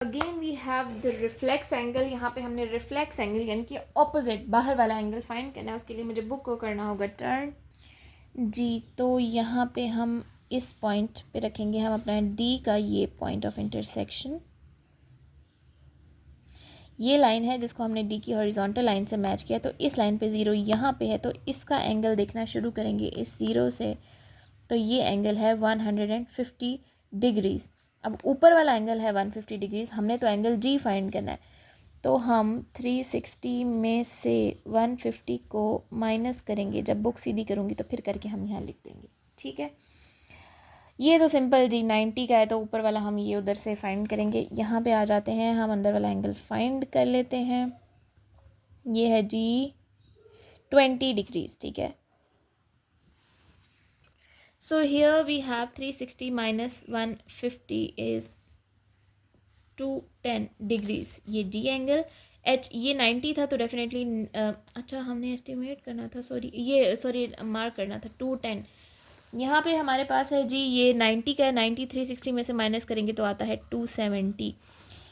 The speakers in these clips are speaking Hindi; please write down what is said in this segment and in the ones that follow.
Again we have the reflex angle. यहाँ पे हमने रिफ्लेक्स एंगल यानी कि ऑपोजिट बाहर वाला एंगल फाइंड करना है. उसके लिए मुझे बुक को करना होगा टर्न. जी, तो यहाँ पे हम इस पॉइंट पे रखेंगे हम अपना डी का ये पॉइंट ऑफ इंटरसेक्शन. ये लाइन है जिसको हमने डी की हॉरिजॉन्टल लाइन से मैच किया. तो इस लाइन पे ज़ीरो यहाँ पे है, तो इसका एंगल देखना शुरू करेंगे इस ज़ीरो से. तो ये एंगल है 150 डिग्रीज़. अब ऊपर वाला एंगल है 150 डिग्रीज़. हमने तो एंगल जी फाइंड करना है. तो हम 360 में से 150 को माइनस करेंगे. जब बुक सीधी करूँगी तो फिर करके हम यहाँ लिख देंगे. ठीक है, ये तो सिंपल जी. 90 का है तो ऊपर वाला हम ये उधर से फाइंड करेंगे. यहाँ पे आ जाते हैं, हम अंदर वाला एंगल फाइंड कर लेते हैं. ये है जी 20 डिग्रीज़. ठीक है, so here we have 360 minus 150 is 210 degrees. ये डी एंगल. एच ये 90 था तो डेफिनेटली अच्छा हमने एस्टिमेट करना था, सॉरी मार्क करना था 210. यहाँ पे हमारे पास है जी ये 90 का है. 90 360 में से माइनस करेंगे तो आता है 270.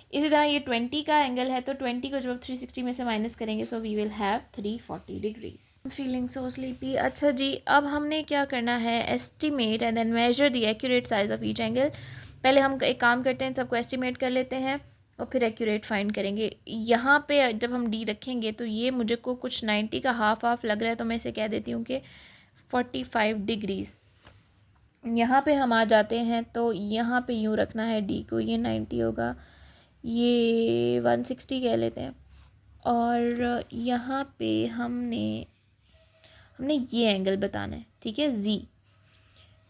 इसी तरह ये 20 का एंगल है, तो 20 को जब आप 360 में से माइनस करेंगे so we will have 340 degrees. Feeling so sleepy. अच्छा जी, अब हमने क्या करना है, estimate and then measure the accurate size of each angle. पहले हम एक काम करते हैं, सबको एस्टिमेट कर लेते हैं और फिर एक्यूरेट फाइंड करेंगे. यहाँ पे जब हम डी रखेंगे तो ये मुझे को कुछ 90 का हाफ लग रहा है, तो मैं इसे कह देती हूँ कि 45 डिग्रीज़. यहाँ पे हम आ जाते हैं तो यहाँ पे यूँ रखना है डी को. ये 90 होगा, ये 160 कह लेते हैं. और यहाँ पे हमने ये एंगल बताना है. ठीक है जी.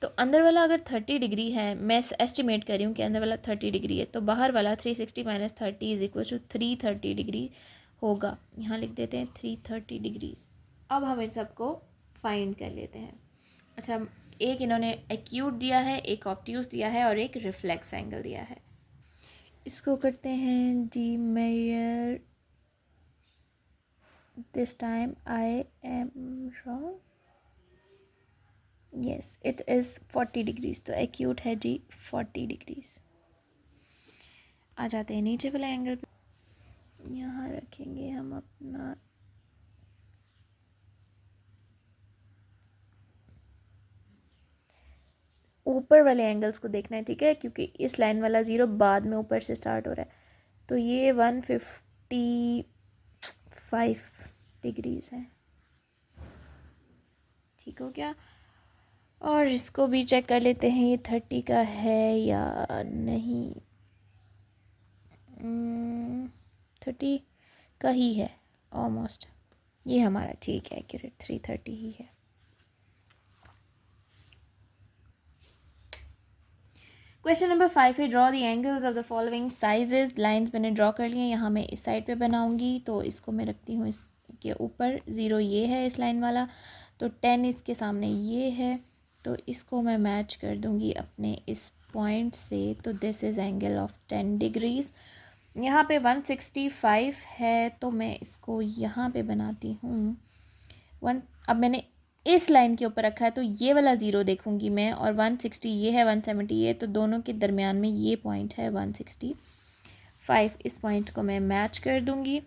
तो अंदर वाला अगर 30 डिग्री है, मैं एस्टिमेट कर रही हूँ कि अंदर वाला 30 डिग्री है, तो बाहर वाला 360 minus 30 is equal to 330 degree होगा. यहाँ लिख देते हैं 330 डिग्रीज. अब हम इन सबको फाइंड कर लेते हैं. अच्छा, एक इन्होंने एक्यूट दिया है, एक ऑब्ट्यूज दिया है और एक रिफ्लेक्स एंगल दिया है. इसको करते हैं D measure. This time I am wrong. Yes, it is 40 degrees. तो एक्यूट है जी 40 डिग्रीज. आ जाते हैं नीचे वाला एंगल पे. यहाँ रखेंगे हम अपना ऊपर वाले एंगल्स को देखना है. ठीक है, क्योंकि इस लाइन वाला ज़ीरो बाद में ऊपर से स्टार्ट हो रहा है. तो ये 155 डिग्रीज़ है. ठीक हो गया. और इसको भी चेक कर लेते हैं ये 30 का है या नहीं. 30 का ही है ऑलमोस्ट. ये हमारा ठीक है, एक्यूरेट 330 ही है. क्वेश्चन नंबर 5 है, draw the angles of the following sizes. Lines मैंने ड्रॉ कर लिए. यहाँ मैं इस साइड पे बनाऊंगी, तो इसको मैं रखती हूँ इसके ऊपर. 0 ये है इस लाइन वाला, तो 10 इसके सामने ये है, तो इसको मैं मैच कर दूँगी अपने इस पॉइंट से. तो this is angle of 10 degrees. यहाँ पे 165 है, तो मैं इसको यहाँ पे बनाती हूँ 1. अब मैंने इस लाइन के ऊपर रखा है, तो ये वाला ज़ीरो देखूंगी मैं, और 160 ये है, 170 ये, तो दोनों के दरमियान में ये पॉइंट है 165. इस पॉइंट को मैं मैच कर दूंगी.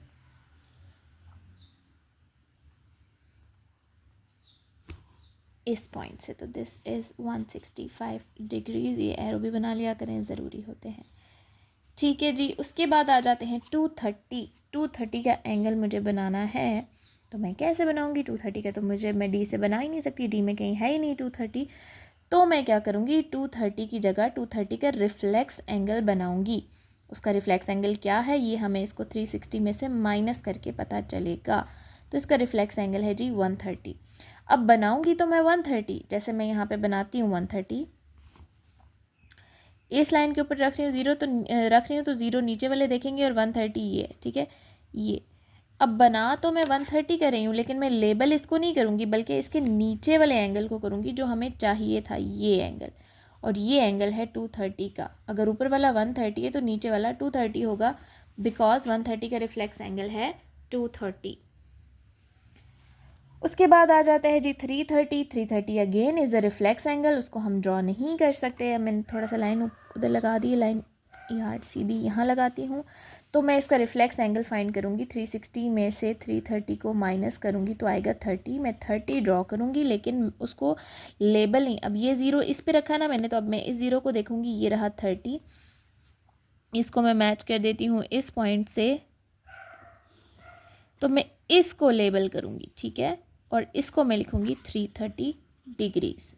इस पॉइंट से. तो दिस इज़ 165 डिग्रीज़. ये एरो भी बना लिया करें, ज़रूरी होते हैं. ठीक है जी. उसके बाद आ जाते हैं 230 का एंगल मुझे बनाना है. तो मैं कैसे बनाऊंगी 230 का? तो मैं डी से बना ही नहीं सकती, डी में कहीं है ही नहीं 230. तो मैं क्या करूँगी, 230 की जगह 230 का रिफ्लेक्स एंगल बनाऊँगी. उसका रिफ्लेक्स एंगल क्या है, ये हमें इसको 360 में से माइनस करके पता चलेगा. तो इसका रिफ्लेक्स एंगल है जी 130. अब बनाऊँगी तो मैं 130, जैसे मैं यहाँ पे बनाती हूँ 130. इस लाइन के ऊपर रख रही हूँ ज़ीरो, तो रख रही हूँ तो ज़ीरो नीचे वाले देखेंगे और 130 ये है. ठीक है, ये. अब बना तो मैं 130 कर रही हूँ, लेकिन मैं लेबल इसको नहीं करूँगी, बल्कि इसके नीचे वाले एंगल को करूँगी जो हमें चाहिए था, ये एंगल. और ये एंगल है 230 का. अगर ऊपर वाला 130 है तो नीचे वाला 230 होगा, बिकॉज 130 का रिफ्लेक्स एंगल है 230. उसके बाद आ जाता है जी 330 again is a reflex angle. उसको हम ड्रॉ नहीं कर सकते. मैंने थोड़ा सा लाइन उधर लगा दी, लाइन यार सीधी यहाँ लगाती हूँ, तो मैं इसका रिफ्लेक्स एंगल फाइंड करूँगी। 360 में से 330 को माइनस करूँगी तो आएगा 30। मैं 30 ड्रॉ करूँगी, लेकिन उसको लेबल नहीं, अब ये ज़ीरो इस पे रखा ना मैंने, तो अब मैं इस ज़ीरो को देखूँगी, ये रहा 30। इसको मैं मैच कर देती हूँ इस पॉइंट से, तो मैं इसको लेबल करूँगी, ठीक है, और इसको मैं लिखूँगी 330 डिग्रीज़।